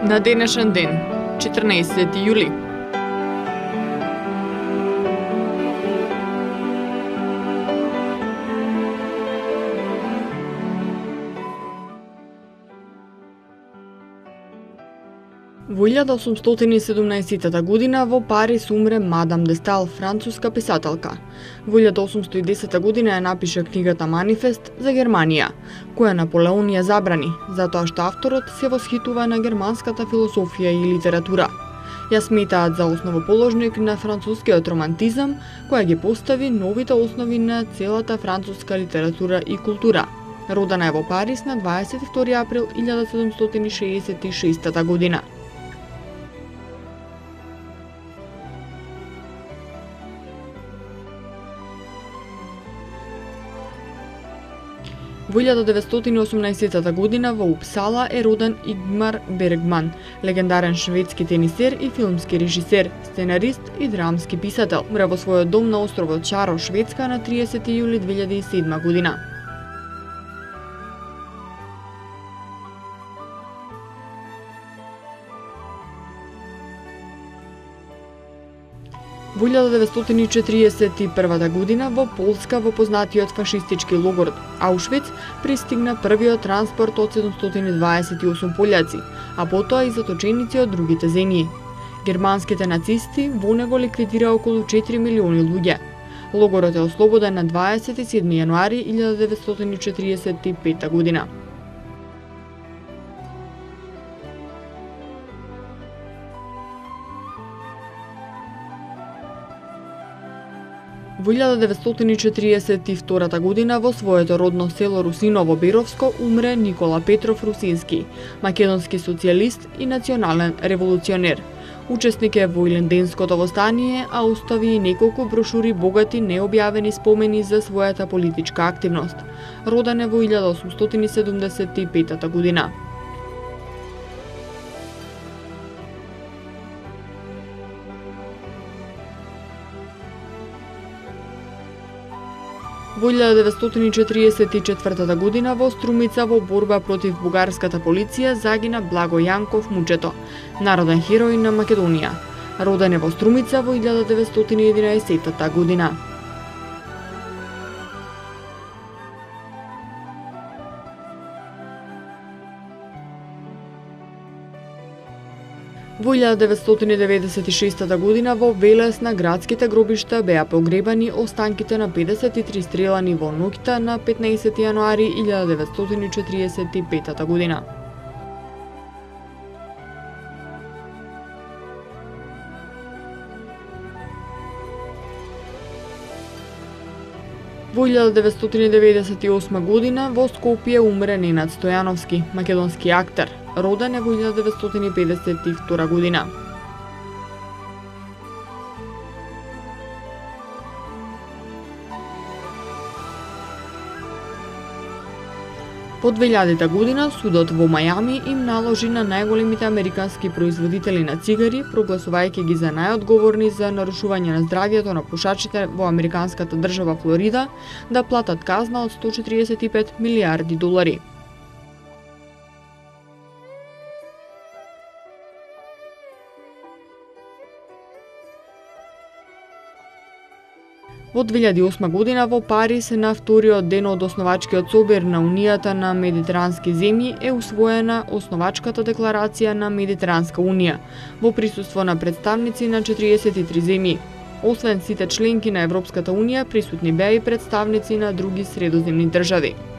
На денешен ден, 14 јули. Во 1817 година во Париз умре Мадам де Стал, француска писателка. Во 1810 година ја напиша книгата Манифест за Германија, која Наполеон ја забрани, затоа што авторот се восхитува на германската философија и литература. Ја сметаат за основоположник на францускиот романтизам, која ги постави новите основи на целата француска литература и култура. Родена е во Париз на 22 април 1766 година. Во 1918 година во Упсала е роден Игмар Бергман, легендарен шведски тенисер и филмски режисер, сценарист и драмски писател. Умре во својот дом на островот Чаро, Шведска на 30 јули 2007 година. Во 1941 година во Полска во познатиот фашистички логор Аушвиц пристигна првиот транспорт од 728 пољаци, а потоа и заточеници од другите земји. Германските нацисти во него ликвидира околу 4 милиони луѓе. Логорот е ослободен на 27 јануари 1945 година. Во 1942 година во своето родно село Русиново Беровско умре Никола Петров Русински, македонски социјалист и национален револуционер. Учесник е во Илинденското востание, а остави и неколку брошури богати необјавени спомени за својата политичка активност. Роден е во 1875 година. Во 1944 година во Струмица во борба против бугарската полиција загина Благо Јанков Мучето, народен херој на Македонија. Роден е во Струмица во 1911 година. Во 1996 година во Велес на градските гробишта беа погребани останките на 53 стрелани во ноќта на 15 јануари 1945 година. Во 1998 година во Скопје умре Ненад Стојановски, македонски актер. Роден е во 1952 година. По 2000 година судот во Мајами им наложи на најголемите американски производители на цигари, прогласувајќи ги за најодговорни за нарушување на здравјето на пушачите во американската држава Флорида, да платат казна од $145 милиарди. Во 2008 година во Париз на вториот ден од основачкиот собир на Унијата на медитерански земји е усвоена основачката декларација на Медитеранска унија во присуство на представници на 43 земји. Освен сите членки на Европската унија, присутни беа и представници на други средоземни држави.